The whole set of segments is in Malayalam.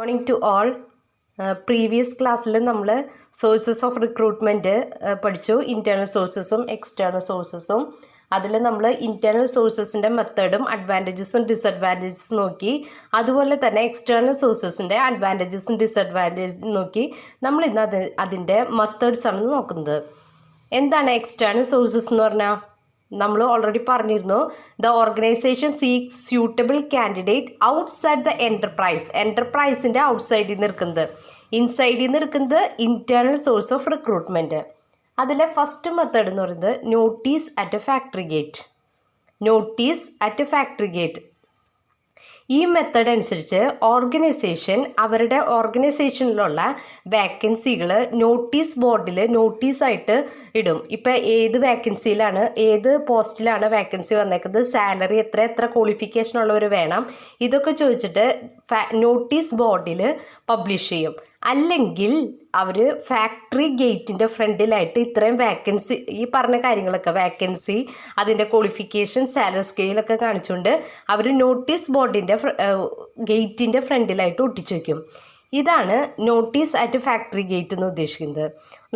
Morning to all. പ്രീവിയസ് ക്ലാസ്സിൽ നമ്മൾ സോഴ്സസ് ഓഫ് റിക്രൂട്ട്മെൻറ്റ് പഠിച്ചു, ഇൻറ്റേർണൽ സോഴ്സസും എക്സ്റ്റേണൽ സോഴ്സസും. അതിൽ നമ്മൾ ഇൻറ്റേർണൽ സോഴ്സസിൻ്റെ മെത്തേഡും അഡ്വാൻറ്റേജസും ഡിസഡ്വാൻറ്റേജസും നോക്കി. അതുപോലെ തന്നെ എക്സ്റ്റേണൽ സോഴ്സസിൻ്റെ അഡ്വാൻറ്റേജസും ഡിസഡ്വാൻറ്റേജസും നോക്കി. നമ്മൾ ഇന്ന് അതിൻ്റെ മെത്തേഡ്സ് ആണ് നോക്കുന്നത്. എന്താണ് എക്സ്റ്റേണൽ സോഴ്സസ് എന്ന് പറഞ്ഞാൽ? നമ്മൾ ഓൾറെഡി പറഞ്ഞിരുന്നു, the organisation seeks suitable candidate outside the എൻ്റർപ്രൈസിൻ്റെ ഔട്ട്സൈഡിൽ നിന്ന് എടുക്കുന്നത്, ഇൻസൈഡിൽ നിന്ന് എടുക്കുന്നത് ഇൻറ്റേർണൽ സോഴ്സ് ഓഫ് റിക്രൂട്ട്മെൻറ്റ്. അതിലെ ഫസ്റ്റ് മെത്തേഡ് എന്ന് പറയുന്നത് notice at a factory gate. ഈ മെത്തേഡ് അനുസരിച്ച് ഓർഗനൈസേഷൻ അവരുടെ ഓർഗനൈസേഷനിലുള്ള വാക്കൻസികൾ നോട്ടീസ് ബോർഡിൽ നോട്ടീസായിട്ട് ഇടും. ഇപ്പം ഏത് വാക്കൻസിയിലാണ്, ഏത് പോസ്റ്റിലാണ് വാക്കൻസി വന്നേക്കുന്നത്, സാലറി എത്ര ക്വാളിഫിക്കേഷൻ ഉള്ളവർ വേണം, ഇതൊക്കെ ചോദിച്ചിട്ട് നോട്ടീസ് ബോർഡിൽ പബ്ലിഷ് ചെയ്യും. അല്ലെങ്കിൽ അവർ ഫാക്ടറി ഗേറ്റിൻ്റെ ഫ്രണ്ടിലായിട്ട് ഇത്രയും വാക്കൻസി, ഈ പറഞ്ഞ കാര്യങ്ങളൊക്കെ, വാക്കൻസി, അതിൻ്റെ ക്വാളിഫിക്കേഷൻ, സാലറി സ്കെയിലൊക്കെ കാണിച്ചുകൊണ്ട് അവർ നോട്ടീസ് ബോർഡിൻ്റെ ഗേറ്റിൻ്റെ ഫ്രണ്ടിലായിട്ട് ഒട്ടിച്ചു വയ്ക്കും. ഇതാണ് നോട്ടീസ് അറ്റ് ഫാക്ടറി ഗേറ്റ് എന്ന് ഉദ്ദേശിക്കുന്നത്.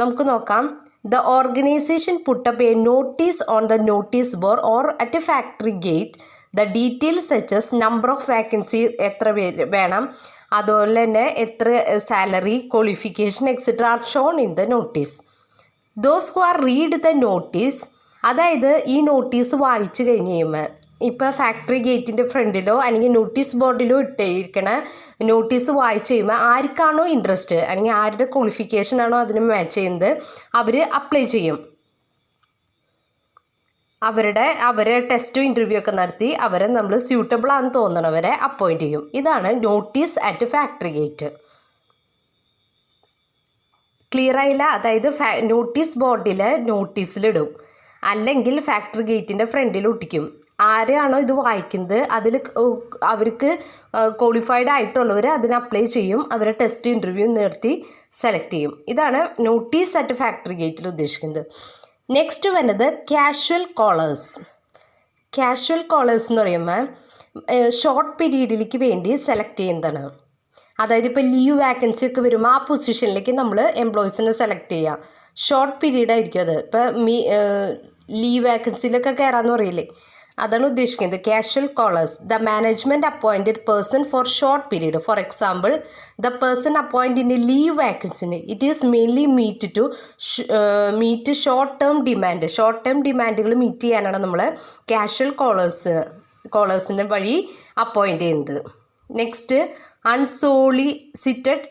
നമുക്ക് നോക്കാം. The organization put up a notice on the notice board or at a factory gate. The details such as number of vacancy, എത്ര വേണം, അതുപോലെ തന്നെ എത്ര salary, qualification etcetera are shown in the notice. Those who are read the notice, അതായത് ഈ നോട്ടീസ് വായിച്ചു കഴിഞ്ഞ് കഴിയുമ്പോൾ, ഇപ്പോൾ ഫാക്ടറി ഗേറ്റിൻ്റെ ഫ്രണ്ടിലോ അല്ലെങ്കിൽ നോട്ടീസ് ബോർഡിലോ ഇട്ടിരിക്കണ നോട്ടീസ് വായിച്ച് കഴിയുമ്പോൾ ആർക്കാണോ ഇൻട്രസ്റ്റ് അല്ലെങ്കിൽ ആരുടെ ക്വാളിഫിക്കേഷനാണോ അതിന് മാച്ച് ചെയ്യുന്നത് അവർ അപ്ലൈ ചെയ്യും. അവരെ ടെസ്റ്റും ഇൻ്റർവ്യൂ ഒക്കെ നടത്തി അവരെ നമ്മൾ സ്യൂട്ടബിൾ ആണെന്ന് തോന്നണവരെ അപ്പോയിൻറ്റ് ചെയ്യും. ഇതാണ് notice at factory gate. Clear ആയില്ല? അതായത് നോട്ടീസ് ബോർഡിൽ നോട്ടീസിലിടും, അല്ലെങ്കിൽ ഫാക്ടറി ഗേറ്റിൻ്റെ ഫ്രണ്ടിൽ ഒട്ടിക്കും. ആരെയാണോ ഇത് വായിക്കുന്നത് അവർക്ക് ക്വാളിഫൈഡ് ആയിട്ടുള്ളവർ അതിന് അപ്ലൈ ചെയ്യും, അവരെ ടെസ്റ്റ് ഇൻ്റർവ്യൂ നടത്തി സെലക്ട് ചെയ്യും. ഇതാണ് നോട്ടീസ് അറ്റ് ഫാക്ടറി ഗേറ്റിൽ ഉദ്ദേശിക്കുന്നത്. നെക്സ്റ്റ് വരുന്നത് കാഷ്വൽ കോളേഴ്സ് എന്ന് പറയുമ്പോൾ ഷോർട്ട് പീരീഡിലേക്ക് വേണ്ടി സെലക്ട് ചെയ്യുന്നതാണ്. അതായത് ഇപ്പോൾ ലീവ് വാക്കൻസി ഒക്കെ വരുമ്പോൾ ആ പൊസിഷനിലേക്ക് നമ്മൾ എംപ്ലോയീസിനെ സെലക്ട് ചെയ്യുക. ഷോർട്ട് പീരീഡ് ആയിരിക്കും അത്. ഇപ്പോൾ ലീവ് വാക്കൻസിയിലൊക്കെ കയറാമെന്ന് പറയില്ലേ, അതാണ് ഉദ്ദേശിക്കുന്നത്. Casual callers, the management appointed person for short period. For example, the person appoint in a leave വാക്കൻസിന് it is mainly meet short term ഡിമാൻഡുകൾ മീറ്റ് ചെയ്യാനാണ് നമ്മൾ കാഷ്വൽ കോളേഴ്സിൻ്റെ വഴി അപ്പോയിൻറ്റ് ചെയ്യുന്നത്. നെക്സ്റ്റ്, അൺസോളിസിറ്റഡ്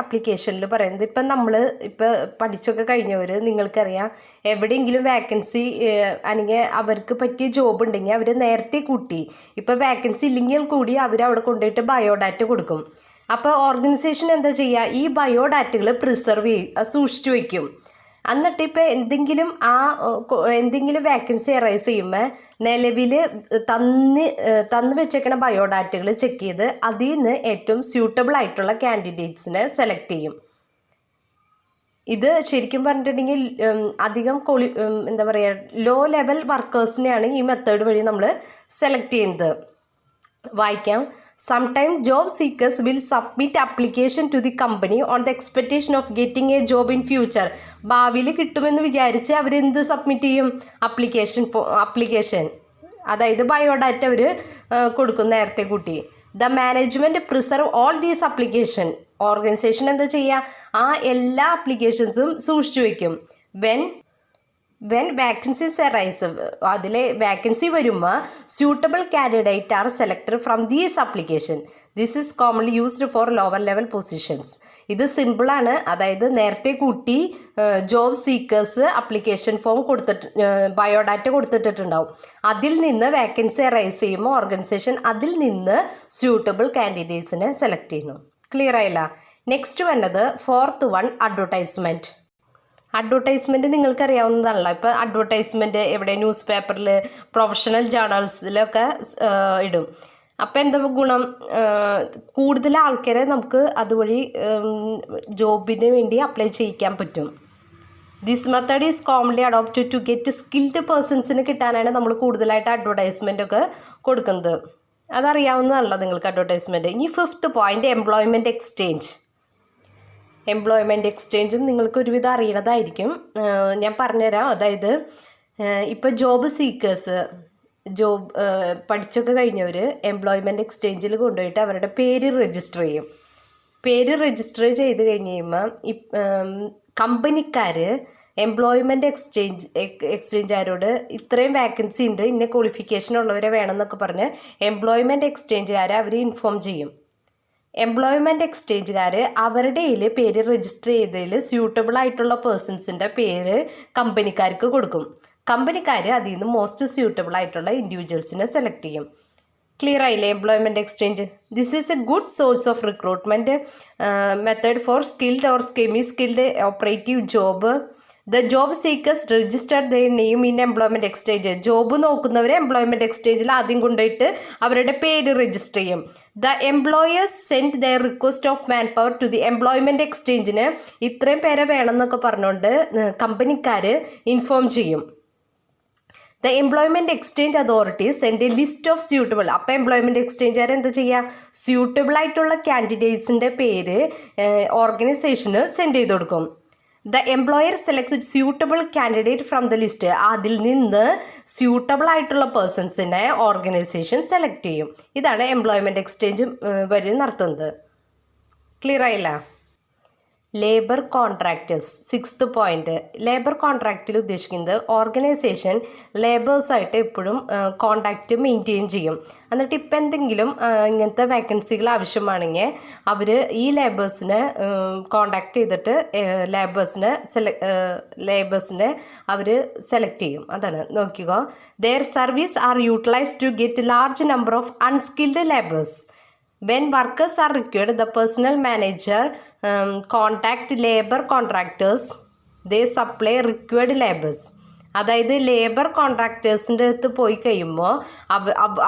അപ്ലിക്കേഷനിൽ പറയുന്നത്, ഇപ്പം നമ്മൾ പഠിച്ചൊക്കെ കഴിഞ്ഞവർ, നിങ്ങൾക്കറിയാം, എവിടെയെങ്കിലും വാക്കൻസി അല്ലെങ്കിൽ അവർക്ക് പറ്റിയ ജോബ് ഉണ്ടെങ്കിൽ അവർ നേരത്തെ കൂട്ടി, ഇപ്പോൾ വാക്കൻസി ഇല്ലെങ്കിൽ കൂടി അവർ അവിടെ കൊണ്ടുപോയിട്ട് ബയോഡാറ്റ കൊടുക്കും. അപ്പോൾ ഓർഗനൈസേഷൻ എന്താ ചെയ്യുക, ഈ ബയോഡാറ്റകൾ സൂക്ഷിച്ചു വയ്ക്കും. എന്നിട്ട് ഇപ്പോൾ എന്തെങ്കിലും വാക്കൻസി അറൈസ് ചെയ്യുമ്പോൾ നിലവിൽ തന്നു വെച്ചേക്കണ ബയോഡാറ്റകൾ ചെക്ക് ചെയ്ത് അതിൽ നിന്ന് ഏറ്റവും സ്യൂട്ടബിൾ ആയിട്ടുള്ള കാൻഡിഡേറ്റ്സിനെ സെലക്ട് ചെയ്യും. ഇത് ശരിക്കും പറഞ്ഞിട്ടുണ്ടെങ്കിൽ അധികം എന്താ പറയുക, ലോ ലെവൽ വർക്കേഴ്സിനെയാണ് ഈ മെത്തേഡ് വഴി നമ്മൾ സെലക്ട് ചെയ്യുന്നത്. വായിക്കാം. Sometime job seekers will submit application to the company on the expectation of getting a job in future. ഭാവിയിൽ കിട്ടുമെന്ന് വിചാരിച്ച് അവരെന്ത് സബ്മിറ്റ് ചെയ്യും? അപ്ലിക്കേഷൻ, അതായത് ബയോഡാറ്റ അവർ കൊടുക്കും നേരത്തെ കൂട്ടി. The management preserve all these application. Organisation എന്താ ചെയ്യുക, ആ എല്ലാ അപ്ലിക്കേഷൻസും സൂക്ഷിച്ചു വയ്ക്കും. വെൻ വാക്കൻസീസ് അറൈസ്, അതിലെ വാക്കൻസി വരുമ്പോൾ suitable candidate are selected from these application. This is commonly used for lower level positions. ഇത് സിമ്പിളാണ്. അതായത് നേരത്തെ കൂട്ടി job seekers application form biodata കൊടുത്തിട്ടുണ്ടാവും. അതിൽ നിന്ന് വാക്കൻസി അറൈസ് ചെയ്യുമ്പോൾ ഓർഗനൈസേഷൻ അതിൽ നിന്ന് സ്യൂട്ടബിൾ കാൻഡിഡേറ്റ്സിനെ സെലക്ട് ചെയ്യുന്നു. ക്ലിയർ ആയില്ല? നെക്സ്റ്റ് വന്നത് ഫോർത്ത് വൺ, അഡ്വർടൈസ്മെൻറ്റ് നിങ്ങൾക്കറിയാവുന്നതാണല്ലോ. ഇപ്പോൾ അഡ്വർടൈസ്മെൻറ്റ് എവിടെ, ന്യൂസ് പേപ്പറിൽ, പ്രൊഫഷണൽ ജേർണൽസിലൊക്കെ ഇടും. അപ്പോൾ എന്താ ഗുണം, കൂടുതൽ ആൾക്കാരെ നമുക്ക് അതുവഴി ജോബിന് വേണ്ടി അപ്ലൈ ചെയ്യിക്കാൻ പറ്റും. This method is commonly adopted to get skilled പേഴ്സൺസിന് കിട്ടാനാണ് നമ്മൾ കൂടുതലായിട്ട് അഡ്വർടൈസ്മെൻ്റ് ഒക്കെ കൊടുക്കുന്നത്. അതറിയാവുന്നതാണല്ലോ നിങ്ങൾക്ക് അഡ്വർടൈസ്മെൻറ്റ്. ഇനി 5th point employment exchange. Employment എക്സ്ചേഞ്ചും നിങ്ങൾക്ക് ഒരുവിധം അറിയണതായിരിക്കും. ഞാൻ പറഞ്ഞുതരാം. അതായത് ഇപ്പോൾ ജോബ് സീക്കേഴ്സ്, പഠിച്ചൊക്കെ കഴിഞ്ഞവർ എംപ്ലോയ്മെൻറ്റ് എക്സ്ചേഞ്ചിൽ കൊണ്ടുപോയിട്ട് അവരുടെ പേര് രജിസ്റ്റർ ചെയ്യും. പേര് രജിസ്റ്റർ ചെയ്ത് കഴിഞ്ഞ് കഴിയുമ്പോൾ കമ്പനിക്കാർ എംപ്ലോയ്മെൻറ്റ് എക്സ്ചേഞ്ചുകാരോട് ഇത്രയും വാക്കൻസി ഉണ്ട്, ഇന്ന ക്വാളിഫിക്കേഷൻ ഉള്ളവരെ വേണമെന്നൊക്കെ പറഞ്ഞ് എംപ്ലോയ്മെൻറ്റ് എക്സ്ചേഞ്ചുകാരെ അവർ ഇൻഫോം ചെയ്യും. എംപ്ലോയ്മെൻറ്റ് എക്സ്ചേഞ്ചുകാർ അവരുടെ പേര് രജിസ്റ്റർ ചെയ്തതിൽ സ്യൂട്ടബിൾ ആയിട്ടുള്ള പേഴ്സൺസിൻ്റെ പേര് കമ്പനിക്കാർക്ക് കൊടുക്കും. കമ്പനിക്കാർ അതിൽ നിന്ന് മോസ്റ്റ് സ്യൂട്ടബിൾ ആയിട്ടുള്ള ഇൻഡിവിജ്വൽസിനെ സെലക്ട് ചെയ്യും. ക്ലിയർ ആയില്ലേ employment exchange? This is a good source of recruitment method for skilled or semi skilled operative job. The job seekers register the name in employment exchange. Job നോക്കുന്നവർ എംപ്ലോയ്മെൻറ്റ് എക്സ്ചേഞ്ചിൽ ആദ്യം കൊണ്ടുപോയിട്ട് അവരുടെ പേര് രജിസ്റ്റർ ചെയ്യും. The employers send the request of man power to the employment എക്സ്ചേഞ്ചിന് ഇത്രയും പേരെ വേണമെന്നൊക്കെ പറഞ്ഞുകൊണ്ട് കമ്പനിക്കാർ ഇൻഫോം ചെയ്യും. The employment exchange authorities send A list of suitable. അപ്പോൾ എംപ്ലോയ്മെൻറ്റ് എക്സ്ചേഞ്ചുകാർ എന്താ ചെയ്യുക? സ്യൂട്ടബിൾ ആയിട്ടുള്ള ക്യാൻഡിഡേറ്റ്സിൻ്റെ പേര് ഓർഗനൈസേഷന് സെൻഡ് ചെയ്ത് കൊടുക്കും. The employer selects suitable candidate from the list. അതിൽ നിന്ന് സ്യൂട്ടബിൾ ആയിട്ടുള്ള പേഴ്സൺസിനെ ഓർഗനൈസേഷൻ സെലക്ട് ചെയ്യും. ഇതാണ് എംപ്ലോയ്മെൻറ്റ് എക്സ്ചേഞ്ച് വഴി നടത്തുന്നത്. ക്ലിയർ ആയില്ല? Labour contractors. 6th point. Labour കോൺട്രാക്റ്റിൽ ഉദ്ദേശിക്കുന്നത് ഓർഗനൈസേഷൻ ലേബേഴ്സായിട്ട് എപ്പോഴും കോണ്ടാക്റ്റ് മെയിൻറ്റെയിൻ ചെയ്യും. എന്നിട്ട് ഇപ്പം എന്തെങ്കിലും ഇങ്ങനത്തെ വേക്കൻസികൾ ആവശ്യമാണെങ്കിൽ അവർ ഈ ലേബേഴ്സിനെ കോണ്ടാക്ട് ചെയ്തിട്ട് ലേബേഴ്സിനെ അവർ സെലക്ട് ചെയ്യും. അതാണ് നോക്കിക്കോ. Their service are utilised to get large number of unskilled labours. When workers are required, the personnel manager contact labor contractors. They supply required laborers. അതായത് ലേബർ കോൺട്രാക്ടേഴ്സിൻ്റെ അടുത്ത് പോയി കഴിയുമ്പോൾ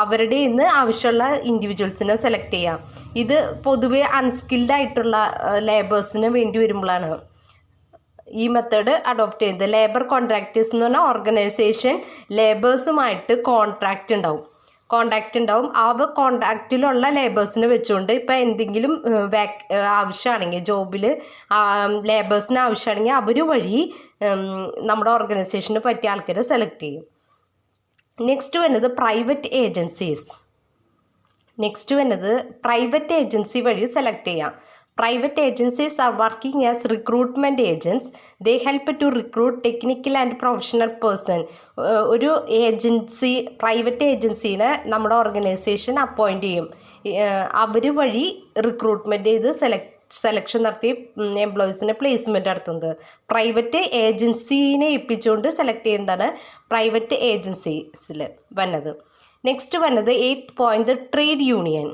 അവരുടെ ഇന്ന് ആവശ്യമുള്ള ഇൻഡിവിജ്വൽസിനെ സെലക്ട് ചെയ്യാം. ഇത് പൊതുവെ അൺസ്കിൽഡ് ആയിട്ടുള്ള ലേബേഴ്സിന് വേണ്ടി വരുമ്പോഴാണ് ഈ മെത്തേഡ് അഡോപ്റ്റ് ചെയ്യുന്നത്. ലേബർ കോൺട്രാക്ടേഴ്സ് എന്ന് പറഞ്ഞാൽ ഓർഗനൈസേഷൻ ലേബേഴ്സുമായിട്ട് കോൺട്രാക്റ്റ് ഉണ്ടാവും. ആ കോണ്ടാക്റ്റിലുള്ള ലേബേഴ്സിനെ വെച്ചുകൊണ്ട് ഇപ്പോൾ എന്തെങ്കിലും ആവശ്യമാണെങ്കിൽ ജോബിൽ ലേബേഴ്സിന് ആവശ്യമാണെങ്കിൽ അവർ വഴി നമ്മുടെ ഓർഗനൈസേഷന് പറ്റിയ ആൾക്കാരെ സെലക്ട് ചെയ്യും. നെക്സ്റ്റ് വരുന്നത് പ്രൈവറ്റ് ഏജൻസി വഴി സെലക്ട് ചെയ്യാം. Private agencies are working as recruitment agents. They help to recruit technical and professional person. ഒരു പ്രൈവറ്റ് ഏജൻസീനെ നമ്മുടെ ഓർഗനൈസേഷൻ അപ്പോയിൻറ്റ് ചെയ്യും. അവർ വഴി റിക്രൂട്ട്മെൻറ്റ് ചെയ്ത് സെലക്ഷൻ നടത്തി എംപ്ലോയീസിനെ പ്ലേസ്മെൻറ്റ് നടത്തുന്നത്. പ്രൈവറ്റ് ഏജൻസീനെ ഏൽപ്പിച്ചുകൊണ്ട് സെലക്ട് ചെയ്യുന്നതാണ് പ്രൈവറ്റ് ഏജൻസീസിൽ വന്നത്. നെക്സ്റ്റ് വന്നത് 8th point trade union.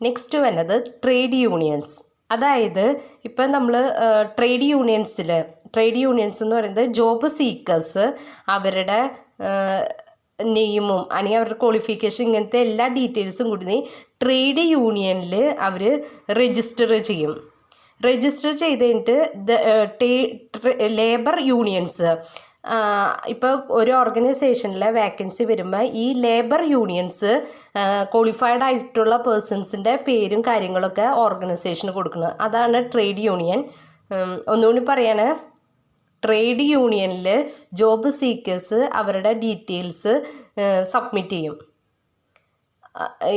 Next വന്നത് ട്രേഡ് യൂണിയൻസ്. അതായത് ഇപ്പം നമ്മൾ ട്രേഡ് യൂണിയൻസ് എന്ന് പറയുന്നത് ജോബ് സീക്കേഴ്സ് അവരുടെ നെയിമും അല്ലെങ്കിൽ അവരുടെ ക്വാളിഫിക്കേഷൻ ഇങ്ങനത്തെ എല്ലാ ഡീറ്റെയിൽസും കൂടി ട്രേഡ് യൂണിയനിൽ അവർ രജിസ്റ്റർ ചെയ്യും. രജിസ്റ്റർ ചെയ്ത് കഴിഞ്ഞിട്ട് ലേബർ യൂണിയൻസ് ഇപ്പോൾ ഒരു ഓർഗനൈസേഷനിലെ വേക്കൻസി വരുമ്പോൾ ഈ ലേബർ യൂണിയൻസ് ക്വാളിഫൈഡ് ആയിട്ടുള്ള പേഴ്സൺസിൻ്റെ പേരും കാര്യങ്ങളൊക്കെ ഓർഗനൈസേഷന് കൊടുക്കുന്നത്. അതാണ് ട്രേഡ് യൂണിയൻ. ഒന്നുകൂടി പറയാണ്, ട്രേഡ് യൂണിയനിൽ ജോബ് സീക്കേഴ്സ് അവരുടെ ഡീറ്റെയിൽസ് സബ്മിറ്റ് ചെയ്യും.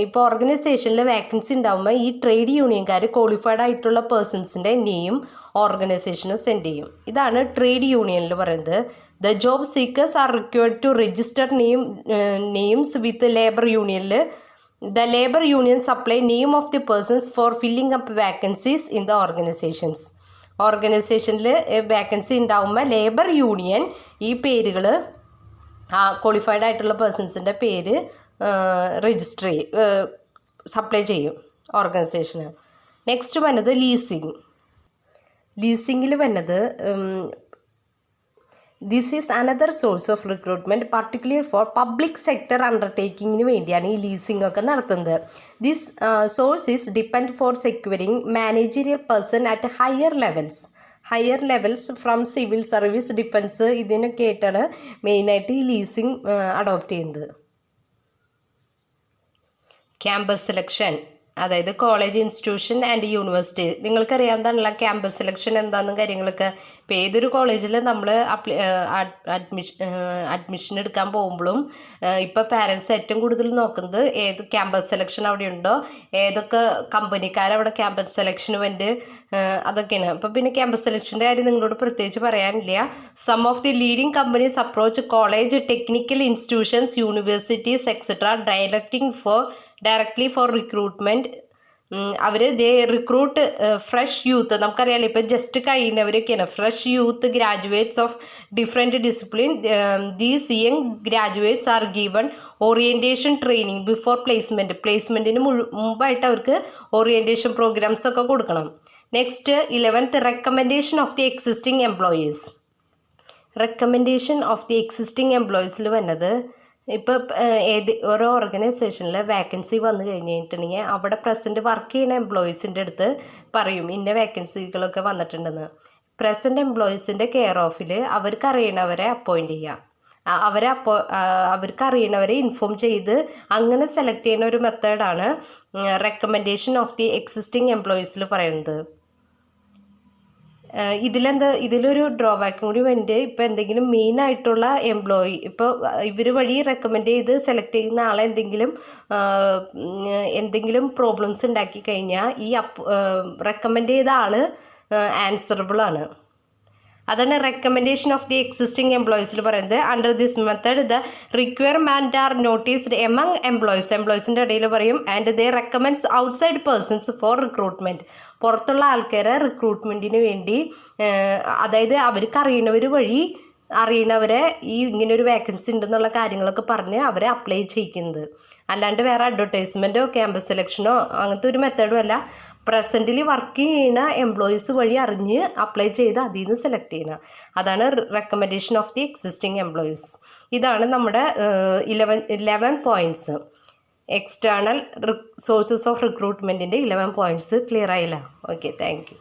ഇപ്പോൾ ഓർഗനൈസേഷനിൽ വേക്കൻസി ഉണ്ടാകുമ്പോൾ ഈ ട്രേഡ് യൂണിയൻകാർ ക്വാളിഫൈഡ് ആയിട്ടുള്ള പേഴ്സൺസിൻ്റെ നെയിം ഓർഗനൈസേഷന് സെൻഡ് ചെയ്യും. ഇതാണ് ട്രേഡ് യൂണിയനിൽ പറയുന്നത്. The job seekers are required to register names with labour യൂണിയനിൽ. The labour union supply name of the persons for filling up vacancies in the organisations. ഓർഗനൈസേഷനിൽ വേക്കൻസി ഉണ്ടാകുമ്പോൾ ലേബർ യൂണിയൻ ഈ പേരുകൾ ക്വാളിഫൈഡ് ആയിട്ടുള്ള പേഴ്സൺസിൻ്റെ പേര് രജിസ്റ്റർ സപ്ലൈ ചെയ്യും ഓർഗനൈസേഷന്. നെക്സ്റ്റ് വന്നത് ലീസിങ്ങിൽ വന്നത് this is another source of recruitment particular for public sector അണ്ടർടേക്കിങ്ങിന് വേണ്ടിയാണ് ഈ ലീസിംഗ് ഒക്കെ നടത്തുന്നത്. This source is depend for securing managerial person at higher higher levels from civil service, defence ഇതിനൊക്കെ ആയിട്ടാണ് മെയിനായിട്ട് ഈ ലീസിങ് അഡോപ്റ്റ് ചെയ്യുന്നത്. ക്യാമ്പസ് സെലക്ഷൻ, അതായത് കോളേജ്, ഇൻസ്റ്റിറ്റ്യൂഷൻ ആൻഡ് യൂണിവേഴ്സിറ്റി. നിങ്ങൾക്കറിയാവുന്നതാണല്ലോ ക്യാമ്പസ് സെലക്ഷൻ എന്താണെന്നും കാര്യങ്ങളൊക്കെ. ഇപ്പോൾ ഏതൊരു കോളേജിൽ നമ്മൾ അഡ്മിഷൻ എടുക്കാൻ പോകുമ്പോഴും ഇപ്പോൾ പാരൻസ് ഏറ്റവും കൂടുതൽ നോക്കുന്നത് ഏത് ക്യാമ്പസ് സെലക്ഷൻ അവിടെ ഉണ്ടോ, ഏതൊക്കെ കമ്പനിക്കാരവിടെ ക്യാമ്പസ് സെലക്ഷന് വേണ്ടി, അതൊക്കെയാണ്. അപ്പോൾ പിന്നെ ക്യാമ്പസ് സെലക്ഷൻ്റെ കാര്യം നിങ്ങളോട് പ്രത്യേകിച്ച് പറയാനില്ല. Some of the leading companies approach college, technical institutions, universities etcetera directly for recruitment. അവർ റിക്രൂട്ട് ഫ്രഷ് യൂത്ത്. നമുക്കറിയാമല്ലോ ഇപ്പോൾ ജസ്റ്റ് കഴിയുന്നവരൊക്കെയാണ് fresh youth graduates of different discipline. These young graduates are given orientation training before പ്ലേസ്മെൻറ്റിന് മുമ്പായിട്ട് അവർക്ക് ഓറിയൻറ്റേഷൻ പ്രോഗ്രാംസ് ഒക്കെ കൊടുക്കണം. Next 11th, recommendation of the existing employees. Recommendation of the existing എംപ്ലോയീസിൽ വന്നത്, ഇപ്പോൾ ഓരോ ഓർഗനൈസേഷനിൽ വേക്കൻസി വന്നു കഴിഞ്ഞിട്ടുണ്ടെങ്കിൽ അവിടെ പ്രസൻറ്റ് വർക്ക് ചെയ്യുന്ന എംപ്ലോയീസിൻ്റെ അടുത്ത് പറയും ഇന്ന വേക്കൻസികളൊക്കെ വന്നിട്ടുണ്ടെന്ന്. പ്രസൻറ്റ് എംപ്ലോയീസിൻ്റെ കെയർ ഓഫിൽ അവർക്കറിയണവരെ അപ്പോയിൻറ്റ് ചെയ്യാം. അവർക്കറിയണവരെ ഇൻഫോം ചെയ്ത് അങ്ങനെ സെലക്ട് ചെയ്യുന്ന ഒരു മെത്തേഡാണ് റെക്കമെൻഡേഷൻ ഓഫ് ദി എക്സിസ്റ്റിംഗ് എംപ്ലോയീസിൽ പറയുന്നത്. ഇതിലൊരു ഡ്രോബാക്കും കൂടി വേണ്ടി, ഇപ്പോൾ എന്തെങ്കിലും മെയിനായിട്ടുള്ള എംപ്ലോയി, ഇപ്പോൾ ഇവർ വഴി റെക്കമെൻഡ് ചെയ്ത് സെലക്ട് ചെയ്യുന്ന ആളെ എന്തെങ്കിലും പ്രോബ്ലംസ് ഉണ്ടാക്കി കഴിഞ്ഞാൽ ഈ റെക്കമെൻഡ് ചെയ്ത ആൾ ആൻസറബിളാണ്. അതാണ് റെക്കമെൻഡേഷൻ ഓഫ് ദി എക്സിസ്റ്റിംഗ് എംപ്ലോയീസിൽ പറയുന്നത്. Under this method the requirement are noticed among എംപ്ലോയീസിൻ്റെ ഇടയിൽ പറയും. And they recommends outside persons for recruitment. പുറത്തുള്ള ആൾക്കാരെ റിക്രൂട്ട്മെൻറ്റിന് വേണ്ടി, അതായത് അവർക്ക് അറിയുന്നവർ വഴി അറിയുന്നവരെ ഇങ്ങനൊരു വേക്കൻസി ഉണ്ടെന്നുള്ള കാര്യങ്ങളൊക്കെ പറഞ്ഞ് അവരെ അപ്ലൈ ചെയ്യിക്കുന്നത്. അല്ലാണ്ട് വേറെ അഡ്വർടൈസ്മെൻറ്റോ ക്യാമ്പസ് സെലക്ഷനോ അങ്ങനത്തെ ഒരു മെത്തേഡും അല്ല. പ്രസൻ്റിലി വർക്ക് ചെയ്യുന്ന എംപ്ലോയീസ് വഴി അറിഞ്ഞ് അപ്ലൈ ചെയ്ത് അതിൽ നിന്ന് സെലക്ട് ചെയ്യണം. അതാണ് recommendation of the existing employees. ഇതാണ് നമ്മുടെ 11 പോയിൻറ്റ്സ്. എക്സ്റ്റേണൽ സോഴ്സസ് ഓഫ് റിക്രൂട്ട്മെൻറ്റിൻ്റെ 11 പോയിൻറ്റ്സ് ക്ലിയർ ആയില്ല? Okay, thank U.